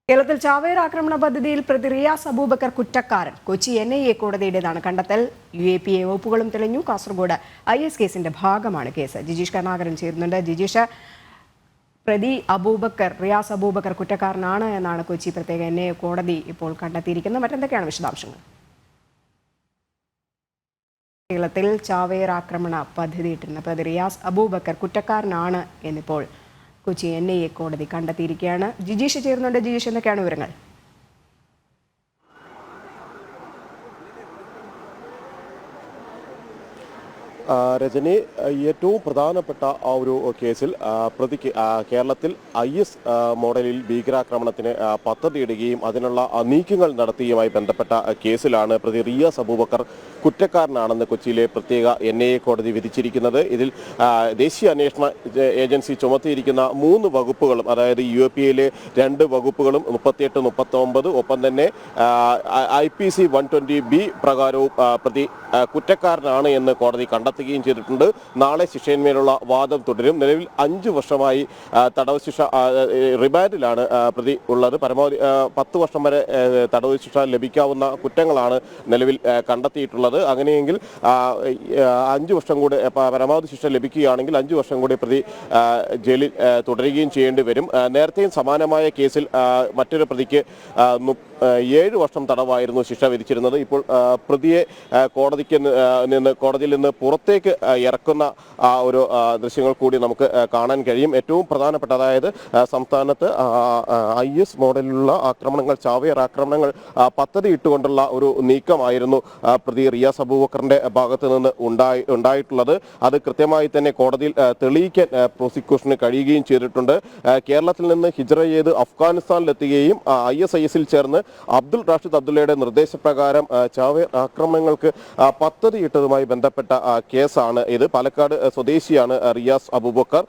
കേരളത്തിൽ ചാവേർ ആക്രമണ പദ്ധതിയിൽ പ്രതി റിയാസ് അബൂബക്കർ കുറ്റക്കാരൻ. കൊച്ചി NIA കോടതിയുടേതാണ് കണ്ടെത്തൽ. UAPA വകുപ്പുകളും തെളിഞ്ഞു. കാസർഗോഡ് IS കേസിന്റെ ഭാഗമാണ് കേസ്. ജിജീഷ് കരുണാകരൻ ചേരുന്നുണ്ട്. ജിജീഷ്, പ്രതി റിയാസ് അബൂബക്കർ കുറ്റക്കാരനാണ് എന്നാണ് കൊച്ചി പ്രത്യേക NIA കോടതി ഇപ്പോൾ കണ്ടെത്തിയിരിക്കുന്നത്. മറ്റെന്തൊക്കെയാണ് വിശദാംശങ്ങൾ? കേരളത്തിൽ ചാവേർ ആക്രമണ പദ്ധതിയിട്ടിരുന്ന പ്രതി റിയാസ് അബൂബക്കർ കുറ്റക്കാരനാണ് എന്നിപ്പോൾ കൊച്ചി NIA കോടതി കണ്ടെത്തിയിരിക്കുകയാണ്. ജിജീഷ് ചേരുന്നുണ്ട്. ജിജീഷ്, എന്തൊക്കെയാണ് വിവരങ്ങൾ? രജനി, ഏറ്റവും പ്രധാനപ്പെട്ട ആ ഒരു കേസിൽ പ്രതിക്ക് കേരളത്തിൽ IS മോഡലിൽ ഭീകരാക്രമണത്തിന് പദ്ധതിയിടുകയും അതിനുള്ള നീക്കങ്ങൾ നടത്തുകയുമായി ബന്ധപ്പെട്ട കേസിലാണ് പ്രതി റിയാസ് അബൂബക്കർ കുറ്റക്കാരനാണെന്ന് കൊച്ചിയിലെ പ്രത്യേക NIA കോടതി വിധിച്ചിരിക്കുന്നത്. ഇതിൽ ദേശീയ അന്വേഷണ ഏജൻസി ചുമത്തിയിരിക്കുന്ന 3 വകുപ്പുകളും, അതായത് UAPA 2 വകുപ്പുകളും 38, 39, ഒപ്പം തന്നെ IPC 120B പ്രകാരവും പ്രതി കുറ്റക്കാരനാണ് എന്ന് കോടതി കണ്ടെത്തുകയും ചെയ്തിട്ടുണ്ട്. നാളെ ശിക്ഷയിന്മേലുള്ള വാദം തുടരും. നിലവിൽ 5 വർഷമായി തടവ് ശിക്ഷ റിമാൻഡിലാണ് പ്രതി ഉള്ളത്. പരമാവധി 10 വർഷം വരെ തടവ് ശിക്ഷ ലഭിക്കാവുന്ന കുറ്റങ്ങളാണ് നിലവിൽ കണ്ടെത്തിയിട്ടുള്ളത്. അങ്ങനെയെങ്കിൽ 5 വർഷം കൂടി പരമാവധി ശിക്ഷ ലഭിക്കുകയാണെങ്കിൽ 5 വർഷം കൂടി പ്രതി ജയിലിൽ തുടരുകയും ചെയ്യേണ്ടി വരും. നേരത്തെയും സമാനമായ കേസിൽ മറ്റൊരു പ്രതിക്ക് 7 വർഷം തടവായിരുന്നു ശിക്ഷ വിധിച്ചിരുന്നത്. ഇപ്പോൾ പ്രതിയെ കോടതിയിൽ നിന്ന് പുറത്തേക്ക് ഇറക്കുന്ന ഒരു ദൃശ്യങ്ങൾ കൂടി നമുക്ക് കാണാൻ കഴിയും. ഏറ്റവും പ്രധാനപ്പെട്ട, അതായത് സംസ്ഥാനത്ത് IS മോഡലിലുള്ള ആക്രമണങ്ങൾ, ചാവേർ ആക്രമണങ്ങൾ പദ്ധതി ഇട്ടുകൊണ്ടുള്ള ഒരു നീക്കമായിരുന്നു പ്രതി റിയാസ് അബൂബക്കറിന്റെ ഭാഗത്ത് നിന്ന് ഉണ്ടായിട്ടുള്ളത്. അത് കൃത്യമായി തന്നെ കോടതിയിൽ തെളിയിക്കാൻ പ്രോസിക്യൂഷന് കഴിയുകയും ചെയ്തിട്ടുണ്ട്. കേരളത്തിൽ നിന്ന് ഹിജ്റ ചെയ്ത് അഫ്ഗാനിസ്ഥാനിലെത്തുകയും ISIS-ൽ ചേർന്ന് അബ്ദുൾ റാഷിദ് അബ്ദുള്ളയുടെ നിർദ്ദേശപ്രകാരം ചാവേർ ആക്രമണങ്ങൾക്ക് പദ്ധതിയിട്ടതുമായി ബന്ധപ്പെട്ട കേസാണ് ഇത്. പാലക്കാട് സ്വദേശിയാണ് റിയാസ് അബൂബക്കർ.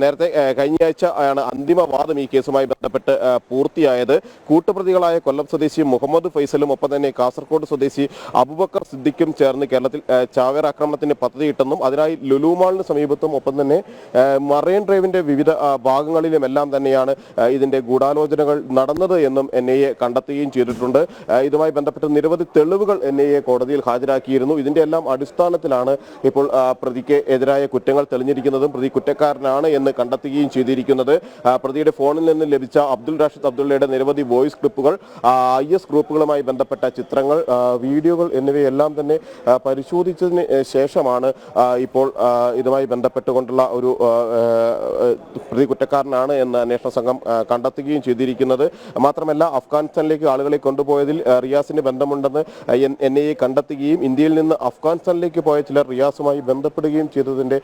നേരത്തെ കഴിഞ്ഞയാഴ്ച ആണ് അന്തിമ വാദം ഈ കേസുമായി ബന്ധപ്പെട്ട് പൂർത്തിയായത്. കൂട്ടുപ്രതികളായ കൊല്ലം സ്വദേശി മുഹമ്മദ് ഫൈസലും ഒപ്പം തന്നെ കാസർഗോഡ് സ്വദേശി അബൂബക്കർ സിദ്ദിഖും ചേർന്ന് കേരളത്തിൽ ചാവേർ ആക്രമണത്തിന് പദ്ധതിയിട്ടെന്നും അതിനായി ലുലു മാളിന് സമീപത്തും ഒപ്പം തന്നെ മറൈൻ ഡ്രൈവിന്റെ വിവിധ ഭാഗങ്ങളിലുമെല്ലാം തന്നെയാണ് ഇതിന്റെ ഗൂഢാലോചനകൾ നടന്നത് എന്നും NIA കണ്ടെത്തുകയും ചെയ്തിട്ടുണ്ട്. ഇതുമായി ബന്ധപ്പെട്ട് നിരവധി തെളിവുകൾ NIA കോടതിയിൽ ഹാജരാക്കിയിരുന്നു. ഇതിന്റെ എല്ലാം അടിസ്ഥാനത്തിലാണ് ഇപ്പോൾ പ്രതിക്ക് എതിരായ കുറ്റങ്ങൾ തെളിഞ്ഞിരിക്കുന്നതും പ്രതി കുറ്റക്കാരനാണ് എന്ന് കണ്ടെത്തുകയും ചെയ്തിരിക്കുന്നത്. പ്രതിയുടെ ഫോണിൽ നിന്ന് ലഭിച്ച അബ്ദുൾ റാഷിദ് അബ്ദുള്ളയുടെ നിരവധി വോയിസ് ക്ലിപ്പുകൾ, IS ഗ്രൂപ്പുകളുമായി ബന്ധപ്പെട്ട ചിത്രങ്ങൾ, വീഡിയോകൾ എന്നിവയെല്ലാം തന്നെ പരിശോധിച്ചതിന് ശേഷമാണ് ഇപ്പോൾ ഇതുമായി ബന്ധപ്പെട്ടുകൊണ്ടുള്ള ഒരു പ്രതി കുറ്റക്കാരനാണ് എന്ന് അന്വേഷണ സംഘം കണ്ടെത്തുകയും ചെയ്തിരിക്കുന്നത്. മാത്രമല്ല, അഫ്ഗാനിസ്ഥാനിലേക്ക് ആളുകളെ കൊണ്ടുപോയതിൽ റിയാസിന് ബന്ധമുണ്ടെന്ന് NIA കണ്ടെത്തുകയും ഇന്ത്യയിൽ നിന്ന് അഫ്ഗാനിസ്ഥാനിലേക്ക് പോയ ചിലർ റിയാസുമായി ബന്ധപ്പെടുകയും ചെയ്തതിന്റെ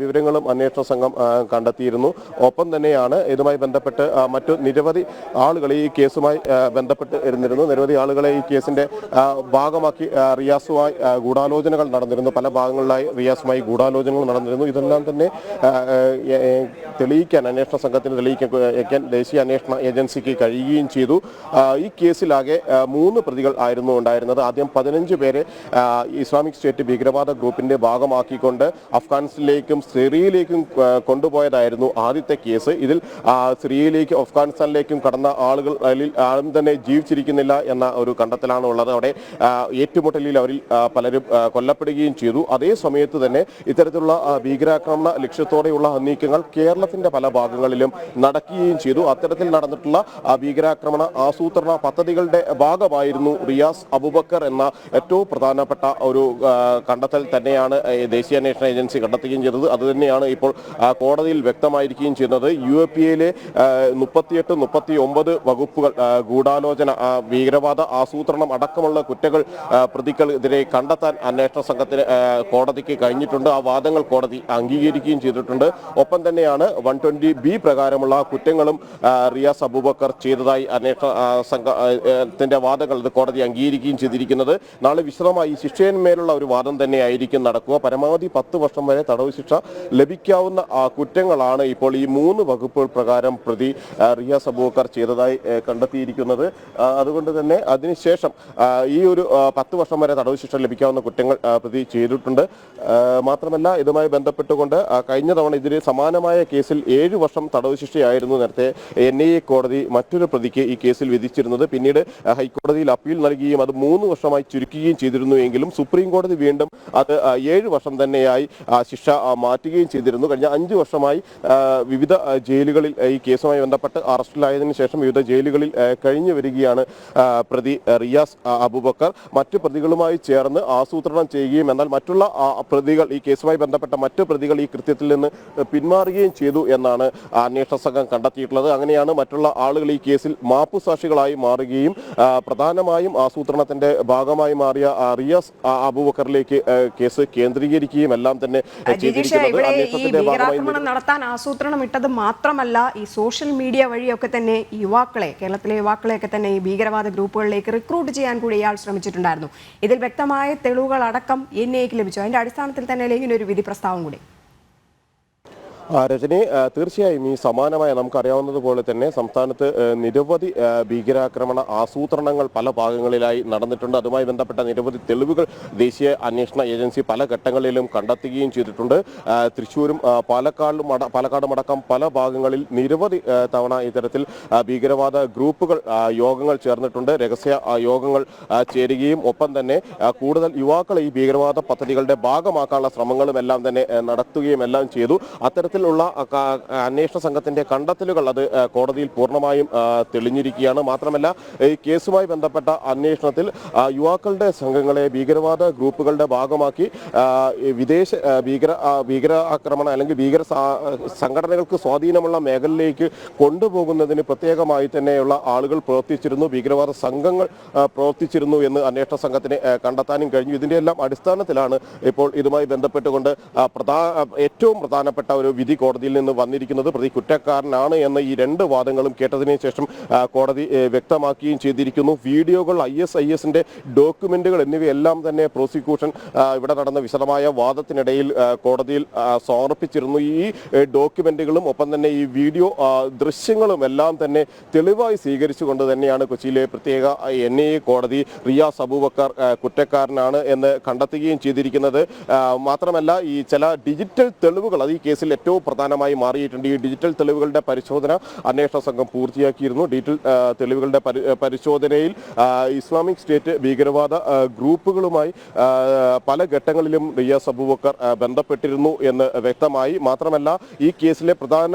വിവരങ്ങളും അന്വേഷണ സംഘം കണ്ടെത്തിയിരുന്നു. ഒപ്പം തന്നെയാണ് ഇതുമായി ബന്ധപ്പെട്ട് മറ്റു നിരവധി ആളുകൾ ഈ കേസുമായി ബന്ധപ്പെട്ട് ഇരുന്നിരുന്നു. നിരവധി ആളുകളെ ഈ കേസിന്റെ ഭാഗമാക്കി റിയാസുമായി ഗൂഢാലോചനകൾ നടന്നിരുന്നു. പല ഭാഗങ്ങളിലായി റിയാസുമായി ഗൂഢാലോചനകൾ നടന്നിരുന്നു. ഇതെല്ലാം തന്നെ തെളിയിക്കാൻ അന്വേഷണ സംഘത്തിന് തെളിയിക്കാൻ ദേശീയ അന്വേഷണ ഏജൻസിക്ക് കഴിയുകയും ചെയ്തു. ഈ കേസിലാകെ 3 പ്രതികൾ ആയിരുന്നു ഉണ്ടായിരുന്നത്. ആദ്യം 15 പേരെ ഇസ്ലാമിക് സ്റ്റേറ്റ് ഭീകരവാദ ഗ്രൂപ്പിന്റെ ഭാഗമാക്കിക്കൊണ്ട് അഫ്ഗാനിസ്ഥാനിലേക്കും സിറിയയിലേക്കും കൊണ്ടുപോയതായിരുന്നു ആദ്യത്തെ കേസ്. ഇതിൽ സിറിയയിലേക്കും അഫ്ഗാനിസ്ഥാനിലേക്കും കടന്ന ആളുകൾ ആരും തന്നെ ജീവിച്ചിരിക്കുന്നില്ല എന്ന ഒരു കണ്ടെത്തലാണ് ഉള്ളത്. അവിടെ ഏറ്റുമുട്ടലിൽ അവരിൽ പലരും കൊല്ലപ്പെടുകയും ചെയ്തു. അതേ സമയത്ത് തന്നെ ഇത്തരത്തിലുള്ള ഭീകരാക്രമണ ലക്ഷ്യത്തോടെയുള്ള നീക്കങ്ങൾ കേരളത്തിന്റെ പല ഭാഗങ്ങളിലും നടക്കുകയും ചെയ്തു. അത്തരത്തിൽ നടന്നിട്ടുള്ള ഭീകരാക്രമണ ആസൂത്രണ പദ്ധതികളുടെ ഭാഗമായിരുന്നു റിയാസ് അബൂബക്കർ എന്ന ഏറ്റവും പ്രധാനപ്പെട്ട ഒരു കണ്ടെത്തൽ തന്നെയാണ് ദേശീയ അന്വേഷണ ഏജൻസി കണ്ടെത്തുകയും ചെയ്തത്. അതുതന്നെയാണ് ഇപ്പോൾ കോടതിയിൽ വ്യക്തമായിരിക്കുകയും ചെയ്യുന്നത്. UAPA 38, 39 വകുപ്പുകൾ ഗൂഢാലോചന, ഭീകരവാദ ആസൂത്രണം അടക്കമുള്ള കുറ്റങ്ങൾ പ്രതികൾക്കെതിരെ കണ്ടെത്താൻ അന്വേഷണ സംഘത്തിന് കോടതിക്ക് കഴിഞ്ഞിട്ടുണ്ട്. ആ വാദങ്ങൾ കോടതി അംഗീകരിക്കുകയും ചെയ്തിട്ടുണ്ട്. ഒപ്പം തന്നെയാണ് 120B പ്രകാരമുള്ള കുറ്റങ്ങളും റിയാസ് അബൂബക്കർ ചെയ്തതായി അന്വേഷണ സംഘത്തിന്റെ വാദങ്ങൾ കോടതി അംഗീകരിക്കുകയും ചെയ്തിരിക്കുന്നത്. നാളെ വിശദമായി ശിക്ഷയിന്മേലുള്ള ഒരു വാദം തന്നെയായിരിക്കും നടക്കുക. പരമാവധി 10 വർഷം വരെ തടവ് ശിക്ഷ ലഭിക്കാവുന്ന കുറ്റങ്ങളാണ് ഇപ്പോൾ ഈ 3 വകുപ്പുകൾ പ്രകാരം പ്രതി റിയാസ് അബൂബക്കർ ചെയ്തതായി കണ്ടെത്തിയിരിക്കുന്നത്. അതുകൊണ്ട് തന്നെ അതിനുശേഷം ഈ ഒരു 10 വർഷം വരെ വരെ തടവ് ശിക്ഷ ലഭിക്കാവുന്ന കുറ്റങ്ങൾ പ്രതി ചെയ്തിട്ടുണ്ട്. മാത്രമല്ല ഇതുമായി ബന്ധപ്പെട്ടുകൊണ്ട് കഴിഞ്ഞ തവണ ഇതിന് സമാനമായ കേസിൽ 7 വർഷം തടവ് ശിക്ഷയായിരുന്നു നേരത്തെ NIA കോടതി മറ്റൊരു പ്രതിക്ക് ഈ കേസിൽ വിധിച്ചിരുന്നത്. പിന്നീട് ഹൈക്കോടതിയിൽ അപ്പീൽ നൽകുകയും അത് 3 വർഷമായി ചുരുക്കുകയും ചെയ്തിരുന്നു. എങ്കിലും സുപ്രീം കോടതി വീണ്ടും അത് 7 വർഷം തന്നെയായി ശിക്ഷ മാറ്റുകയും ചെയ്തിരുന്നു. കഴിഞ്ഞ 5 വർഷമായി വിവിധ ജയിലുകളിൽ ഈ കേസുമായി ബന്ധപ്പെട്ട് അറസ്റ്റിലായതിനു ശേഷം വിവിധ ജയിലുകളിൽ കഴിഞ്ഞു വരികയാണ് പ്രതി റിയാസ് അബൂബക്കർ. മറ്റു പ്രതികളുമായി ചേർന്ന് ആസൂത്രണം ചെയ്യുകയും എന്നാൽ മറ്റുള്ള പ്രതികൾ ഈ കേസുമായി ബന്ധപ്പെട്ട മറ്റു പ്രതികൾ ഈ കൃത്യത്തിൽ നിന്ന് പിന്മാറുകയും ചെയ്തു എന്നാണ് അന്വേഷണ സംഘം കണ്ടെത്തിയിട്ടുള്ളത്. അങ്ങനെയാണ് മറ്റുള്ള ആളുകൾ ഈ കേസിൽ മാപ്പുസാക്ഷികളായി മാറുകയും പ്രധാനമായും ആസൂത്രണത്തിന്റെ ഭാഗമായി മാറിയ റിയാസ് അബൂബക്കറിലേക്ക് കേസ് കേന്ദ്രീകരിക്കുകയും എല്ലാം തന്നെ ഭീകരാക്രമണം നടത്താൻ ആസൂത്രണം ഇട്ടത് മാത്രമല്ല, ഈ സോഷ്യൽ മീഡിയ വഴിയൊക്കെ തന്നെ കേരളത്തിലെ യുവാക്കളെയൊക്കെ തന്നെ ഈ ഭീകരവാദ ഗ്രൂപ്പുകളിലേക്ക് റിക്രൂട്ട് ചെയ്യാൻ കൂടി ഇയാൾ ശ്രമിച്ചിട്ടുണ്ടായിരുന്നു. ഇതിൽ വ്യക്തമായ തെളിവുകൾ അടക്കം NIAക്ക് ലഭിച്ചു. അതിന്റെ അടിസ്ഥാനത്തിൽ തന്നെ ഇങ്ങനെ ഒരു വിധി പ്രസ്താവം കൂടി. രജനി, തീർച്ചയായും ഈ സമാനമായ നമുക്കറിയാവുന്നതുപോലെ തന്നെ സംസ്ഥാനത്ത് നിരവധി ഭീകരാക്രമണ ആസൂത്രണങ്ങൾ പല ഭാഗങ്ങളിലായി നടന്നിട്ടുണ്ട്. അതുമായി ബന്ധപ്പെട്ട നിരവധി തെളിവുകൾ ദേശീയ അന്വേഷണ ഏജൻസി പല ഘട്ടങ്ങളിലും കണ്ടെത്തുകയും ചെയ്തിട്ടുണ്ട്. തൃശ്ശൂരും പാലക്കാടും അടക്കം പല ഭാഗങ്ങളിൽ നിരവധി തവണ ഇത്തരത്തിൽ ഭീകരവാദ ഗ്രൂപ്പുകൾ യോഗങ്ങൾ ചേർന്നിട്ടുണ്ട്. രഹസ്യ യോഗങ്ങൾ ചേരുകയും ഒപ്പം തന്നെ കൂടുതൽ യുവാക്കളെ ഈ ഭീകരവാദ പദ്ധതികളുടെ ഭാഗമാക്കാനുള്ള ശ്രമങ്ങളും എല്ലാം തന്നെ നടത്തുകയും എല്ലാം ചെയ്തു. അത്തരത്തിൽ അന്വേഷണ സംഘത്തിന്റെ കണ്ടെത്തലുകൾ അത് കോടതിയിൽ പൂർണ്ണമായും തെളിഞ്ഞിരിക്കുകയാണ്. മാത്രമല്ല ഈ കേസുമായി ബന്ധപ്പെട്ട അന്വേഷണത്തിൽ യുവാക്കളുടെ സംഘങ്ങളെ ഭീകരവാദ ഗ്രൂപ്പുകളുടെ ഭാഗമാക്കി വിദേശ ഭീകരാക്രമണ അല്ലെങ്കിൽ ഭീകര സംഘടനകൾക്ക് സ്വാധീനമുള്ള മേഖലയിലേക്ക് കൊണ്ടുപോകുന്നതിന് പ്രത്യേകമായി തന്നെയുള്ള ആളുകൾ പ്രവർത്തിച്ചിരുന്നു, ഭീകരവാദ സംഘങ്ങൾ പ്രവർത്തിച്ചിരുന്നു എന്ന് അന്വേഷണ സംഘത്തിന് കണ്ടെത്താനും കഴിഞ്ഞു. ഇതിന്റെ എല്ലാം അടിസ്ഥാനത്തിലാണ് ഇപ്പോൾ ഇതുമായി ബന്ധപ്പെട്ടുകൊണ്ട് ഏറ്റവും പ്രധാനപ്പെട്ട ഒരു വിധി കോടതിയിൽ നിന്ന് വന്നിരിക്കുന്നത്. പ്രതി കുറ്റക്കാരനാണ് എന്ന ഈ 2 വാദങ്ങളും കേട്ടതിന് ശേഷം കോടതി വ്യക്തമാക്കുകയും ചെയ്തിരിക്കുന്നു. വീഡിയോകൾ, ISISന്റെ ഡോക്യുമെന്റുകൾ എന്നിവയെല്ലാം തന്നെ പ്രോസിക്യൂഷൻ ഇവിടെ നടന്ന വിശദമായ വാദത്തിനിടയിൽ കോടതിയിൽ സമർപ്പിച്ചിരുന്നു. ഈ ഡോക്യുമെന്റുകളും ഒപ്പം തന്നെ ഈ വീഡിയോ ദൃശ്യങ്ങളും എല്ലാം തന്നെ തെളിവായി സ്വീകരിച്ചുകൊണ്ട് തന്നെയാണ് കൊച്ചിയിലെ പ്രത്യേക NIA കോടതി റിയാസ് അബൂബക്കർ കുറ്റക്കാരനാണ് എന്ന് കണ്ടെത്തുകയും ചെയ്തിരിക്കുന്നത്. മാത്രമല്ല ഈ ചില ഡിജിറ്റൽ തെളിവുകൾ അത് ഈ കേസിൽ ഏറ്റവും പ്രധാനമായി മാറിയിട്ടുണ്ട്. ഈ ഡിജിറ്റൽ തെളിവുകളുടെ പരിശോധന അന്വേഷണ സംഘം പൂർത്തിയാക്കിയിരുന്നു. ഡിജിറ്റൽ തെളിവുകളുടെ പരിശോധനയിൽ ഇസ്ലാമിക് സ്റ്റേറ്റ് ഭീകരവാദ ഗ്രൂപ്പുകളുമായി പല ഘട്ടങ്ങളിലും റിയാസ് അബൂബക്കർ ബന്ധപ്പെട്ടിരുന്നു എന്ന് വ്യക്തമായി. മാത്രമല്ല ഈ കേസിലെ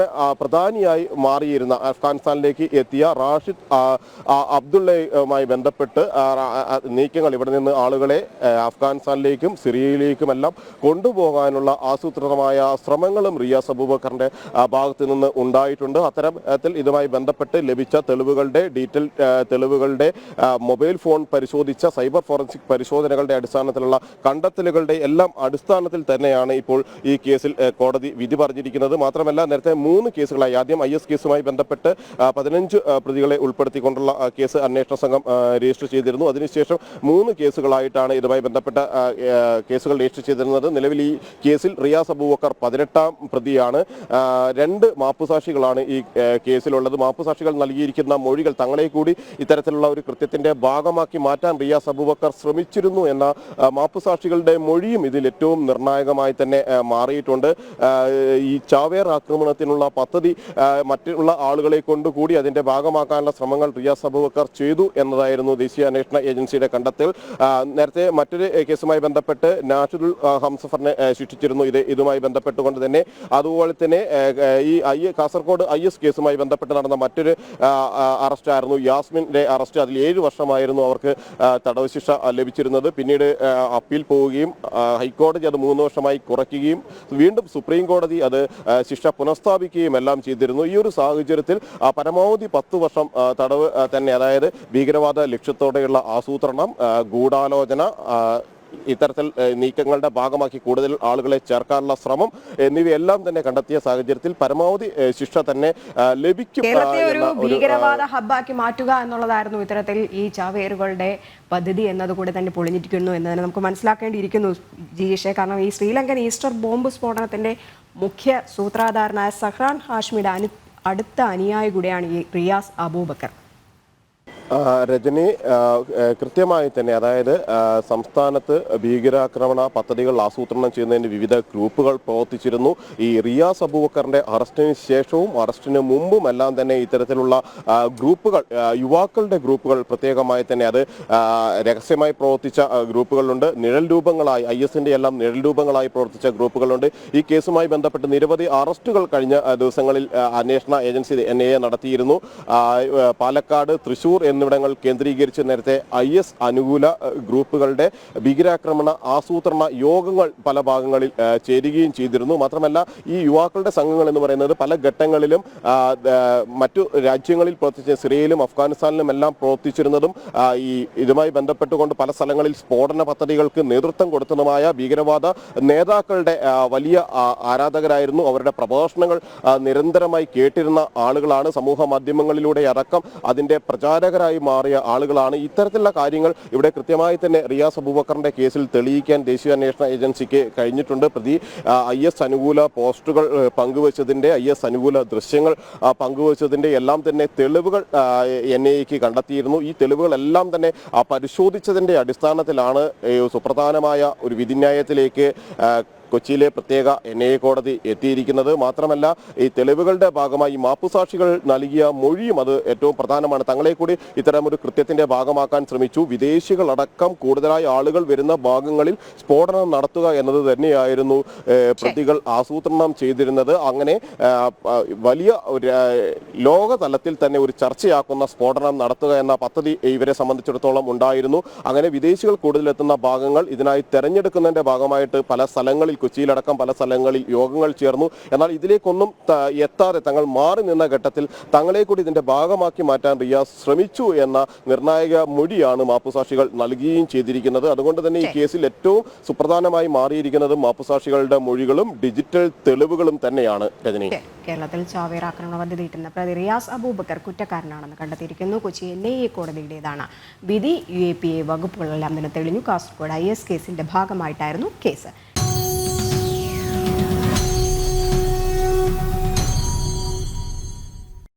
പ്രധാനിയായി മാറിയിരുന്ന അഫ്ഗാനിസ്ഥാനിലേക്ക് എത്തിയ റാഷിദ് അബ്ദുള്ളയുമായി ബന്ധപ്പെട്ട് നീക്കങ്ങൾ ഇവിടെ നിന്ന് ആളുകളെ അഫ്ഗാനിസ്ഥാനിലേക്കും സിറിയയിലേക്കുമെല്ലാം കൊണ്ടുപോകാനുള്ള ആസൂത്രിതമായ ശ്രമങ്ങളും റിയാസ് അബൂബക്കറിന്റെ ഭാഗത്ത് നിന്ന് ഉണ്ടായിട്ടുണ്ട്. അത്തരത്തിൽ ഇതുമായി ബന്ധപ്പെട്ട് ലഭിച്ച തെളിവുകളുടെ തെളിവുകളുടെ മൊബൈൽ ഫോൺ പരിശോധിച്ച സൈബർ ഫോറൻസിക് പരിശോധനകളുടെ അടിസ്ഥാനത്തിലുള്ള കണ്ടെത്തലുകളുടെ എല്ലാം അടിസ്ഥാനത്തിൽ തന്നെയാണ് ഇപ്പോൾ ഈ കേസിൽ കോടതി വിധി പറഞ്ഞിരിക്കുന്നത്. മാത്രമല്ല നേരത്തെ 3 കേസുകളായി ആദ്യം IS കേസുമായി ബന്ധപ്പെട്ട് 15 പ്രതികളെ ഉൾപ്പെടുത്തിക്കൊണ്ടുള്ള കേസ് അന്വേഷണ സംഘം രജിസ്റ്റർ ചെയ്തിരുന്നു. അതിനുശേഷം 3 കേസുകളായിട്ടാണ് ഇതുമായി ബന്ധപ്പെട്ട കേസുകൾ രജിസ്റ്റർ ചെയ്തിരുന്നത്. നിലവിൽ ഈ കേസിൽ റിയാസ് അബൂബക്കർ 18ാം പ്രതിയാണ്. 2 മാപ്പുസാക്ഷികളാണ് ഈ കേസിലുള്ളത്. മാപ്പുസാക്ഷികൾ നൽകിയിരിക്കുന്ന മൊഴികൾ തങ്ങളെ കൂടി ഇത്തരത്തിലുള്ള ഒരു കൃത്യത്തിന്റെ ഭാഗമാക്കി മാറ്റാൻ റിയാസ് അബൂബക്കർ ശ്രമിച്ചിരുന്നു എന്ന മാപ്പുസാക്ഷികളുടെ മൊഴിയും ഇതിൽ ഏറ്റവും നിർണായകമായി തന്നെ മാറിയിട്ടുണ്ട്. ഈ ചാവേർ ആക്രമണത്തിനുള്ള പദ്ധതി മറ്റുള്ള ആളുകളെ കൊണ്ടുകൂടി അതിന്റെ ഭാഗമാക്കാനുള്ള ശ്രമങ്ങൾ റിയാസ് അബൂബക്കർ ചെയ്തു എന്നതായിരുന്നു ദേശീയ അന്വേഷണ ഏജൻസിയുടെ കണ്ടെത്തൽ. നേരത്തെ മറ്റൊരു കേസുമായി ബന്ധപ്പെട്ട് നാഷണൽ ഹംസഫറിനെ ശിക്ഷിച്ചിരുന്നു. ഇതുമായി ബന്ധപ്പെട്ടുകൊണ്ട് തന്നെ അതുപോലെ തന്നെ ഈ കാസർഗോഡ് IS കേസുമായി ബന്ധപ്പെട്ട് നടന്ന മറ്റൊരു അറസ്റ്റായിരുന്നു യാസ്മിന്റെ അറസ്റ്റ്. അതിൽ 7 വർഷമായിരുന്നു അവർക്ക് തടവ് ശിക്ഷ ലഭിച്ചിരുന്നത്. പിന്നീട് അപ്പീൽ പോവുകയും ഹൈക്കോടതി അത് 3 വർഷമായി കുറയ്ക്കുകയും വീണ്ടും സുപ്രീം കോടതി അത് ശിക്ഷ പുനഃസ്ഥാപിക്കുകയും എല്ലാം ചെയ്തിരുന്നു. ഈ ഒരു സാഹചര്യത്തിൽ പരമാവധി 10 വർഷം തടവ് തന്നെ, അതായത് ഭീകരവാദ ലക്ഷ്യത്തോടെയുള്ള ആസൂത്രണം, ഗൂഢാലോചന, ഇത്തരത്തിൽ നീക്കങ്ങളുടെ ഭാഗമാക്കി കൂടുതൽ ആളുകളെ ചേർക്കാനുള്ള ശ്രമം എന്നിവയെല്ലാം തന്നെ കണ്ടെത്തിയ സാഹചര്യത്തിൽ പരമാവധി ശിക്ഷ തന്നെ ലഭിക്കും. കേരളത്തെ ഒരു ഭീകരവാദ ഹബ്ബാക്കി മാറ്റുക എന്നുള്ളതായിരുന്നു ഇത്തരത്തിൽ ഈ ചാവേറുകളുടെ പദ്ധതി എന്നതുകൂടെ തന്നെ പൊളിഞ്ഞിരിക്കുന്നു എന്ന് തന്നെ നമുക്ക് മനസ്സിലാക്കേണ്ടിയിരിക്കുന്നു ജിജീഷെ. കാരണം ഈ ശ്രീലങ്കൻ ഈസ്റ്റർ ബോംബ് സ്ഫോടനത്തിന്റെ മുഖ്യ സൂത്രധാരനായ സഹ്റാൻ ഹാഷ്മിയുടെ അടുത്ത അനുയായി കൂടിയാണ് ഈ റിയാസ് അബൂബക്കർ. രജനി, കൃത്യമായി തന്നെ അതായത് സംസ്ഥാനത്ത് ഭീകരാക്രമണ പദ്ധതികൾ ആസൂത്രണം ചെയ്യുന്നതിന് വിവിധ ഗ്രൂപ്പുകൾ പ്രവർത്തിച്ചിരുന്നു. ഈ റിയാസ് അബൂബക്കറിന്റെ അറസ്റ്റിന് ശേഷവും അറസ്റ്റിന് മുമ്പും എല്ലാം തന്നെ ഇത്തരത്തിലുള്ള ഗ്രൂപ്പുകൾ, യുവാക്കളുടെ ഗ്രൂപ്പുകൾ പ്രത്യേകമായി തന്നെ അത് രഹസ്യമായി പ്രവർത്തിച്ച ഗ്രൂപ്പുകളുണ്ട്. നിഴൽ രൂപങ്ങളായി IS-ന്റെ എല്ലാം നിഴൽ രൂപങ്ങളായി പ്രവർത്തിച്ച ഗ്രൂപ്പുകളുണ്ട്. ഈ കേസുമായി ബന്ധപ്പെട്ട് നിരവധി അറസ്റ്റുകൾ കഴിഞ്ഞ ദിവസങ്ങളിൽ അന്വേഷണ ഏജൻസി NIA നടത്തിയിരുന്നു. പാലക്കാട്, തൃശൂർ എന്നിവിടങ്ങൾ കേന്ദ്രീകരിച്ച് നേരത്തെ IS അനുകൂല ഗ്രൂപ്പുകളുടെ ഭീകരാക്രമണ ആസൂത്രണ യോഗങ്ങൾ പല ഭാഗങ്ങളിൽ ചേരുകയും ചെയ്തിരുന്നു. മാത്രമല്ല, ഈ യുവാക്കളുടെ സംഘങ്ങൾ എന്ന് പറയുന്നത് പല ഘട്ടങ്ങളിലും മറ്റു രാജ്യങ്ങളിൽ പ്രവർത്തിച്ച സിറിയയിലും അഫ്ഗാനിസ്ഥാനിലും എല്ലാം പ്രവർത്തിച്ചിരുന്നതും ഇതുമായി ബന്ധപ്പെട്ടുകൊണ്ട് പല സ്ഥലങ്ങളിൽ സ്ഫോടന പദ്ധതികൾക്ക് നേതൃത്വം കൊടുത്തതുമായ ഭീകരവാദ നേതാക്കളുടെ വലിയ ആരാധകരായിരുന്നു. അവരുടെ പ്രഭാഷണങ്ങൾ നിരന്തരമായി കേട്ടിരുന്ന ആളുകളാണ്. സമൂഹ മാധ്യമങ്ങളിലൂടെ അടക്കം അതിന്റെ പ്രചാരകരായി മാറിയ ആളുകളാണ്. ഇത്തരത്തിലുള്ള കാര്യങ്ങൾ ഇവിടെ കൃത്യമായി തന്നെ റിയാസ് അബൂബക്കറിന്റെ കേസിൽ തെളിയിക്കാൻ ദേശീയ അന്വേഷണ ഏജൻസിക്ക് കഴിഞ്ഞിട്ടുണ്ട്. പ്രതി IS അനുകൂല പോസ്റ്റുകൾ പങ്കുവച്ചതിന്റെ, IS അനുകൂല ദൃശ്യങ്ങൾ പങ്കുവച്ചതിന്റെ എല്ലാം തന്നെ തെളിവുകൾ NIAക്ക് കണ്ടെത്തിയിരുന്നു. ഈ തെളിവുകളെല്ലാം തന്നെ പരിശോധിച്ചതിന്റെ അടിസ്ഥാനത്തിലാണ് സുപ്രധാനമായ ഒരു വിധിന്യായത്തിലേക്ക് കൊച്ചിയിലെ പ്രത്യേക NIA കോടതി എത്തിയിരിക്കുന്നത്. മാത്രമല്ല, ഈ തെളിവുകളുടെ ഭാഗമായി മാപ്പുസാക്ഷികൾ നൽകിയ മൊഴിയും അത് ഏറ്റവും പ്രധാനമാണ്. തങ്ങളെ കൂടി ഇത്തരമൊരു കൃത്യത്തിന്റെ ഭാഗമാക്കാൻ ശ്രമിച്ചു. വിദേശികളടക്കം കൂടുതലായി ആളുകൾ വരുന്ന ഭാഗങ്ങളിൽ സ്ഫോടനം നടത്തുക എന്നത് തന്നെയായിരുന്നു പ്രതികൾ ആസൂത്രണം ചെയ്തിരുന്നത്. അങ്ങനെ വലിയ ലോകതലത്തിൽ തന്നെ ഒരു ചർച്ചയാക്കുന്ന സ്ഫോടനം നടത്തുക എന്ന പദ്ധതി ഇവരെ സംബന്ധിച്ചിടത്തോളം ഉണ്ടായിരുന്നു. അങ്ങനെ വിദേശികൾ കൂടുതലെത്തുന്ന ഭാഗങ്ങൾ ഇതിനായി തെരഞ്ഞെടുക്കുന്നതിന്റെ ഭാഗമായിട്ട് പല സ്ഥലങ്ങളിൽ, കൊച്ചിയിലടക്കം പല സ്ഥലങ്ങളിൽ യോഗങ്ങൾ ചേർന്നു. എന്നാൽ ഇതിലേക്കൊന്നും എത്താതെ തങ്ങൾ മാറി നിന്ന ഘട്ടത്തിൽ തങ്ങളെ കൂടി ഇതിന്റെ ഭാഗമാക്കി മാറ്റാൻ റിയാസ് ശ്രമിച്ചു എന്ന നിർണായക മൊഴിയാണ് മാപ്പുസാക്ഷികൾ നൽകുകയും ചെയ്തിരിക്കുന്നത്. അതുകൊണ്ട് തന്നെ ഈ കേസിൽ ഏറ്റവും സുപ്രധാനമായി മാറിയിരിക്കുന്നത് മാപ്പുസാക്ഷികളുടെ മൊഴികളും ഡിജിറ്റൽ തെളിവുകളും തന്നെയാണ്. രജനി, കേരളത്തിൽ ചാവേർ ആക്രമണ പദ്ധതിയിട്ടുന്ന പ്രതി റിയാസ് അബൂബക്കർ കുറ്റക്കാരനാണെന്ന് കണ്ടെത്തിയിരിക്കുന്നു. കൊച്ചി NIA കോടതിയുടേതാണ് വിധി. UAPA വകുപ്പുകളെല്ലാം തന്നെ തെളിഞ്ഞു. കാസർഗോഡ് IS കേസിന്റെ ഭാഗമായിട്ടായിരുന്നു കേസ്.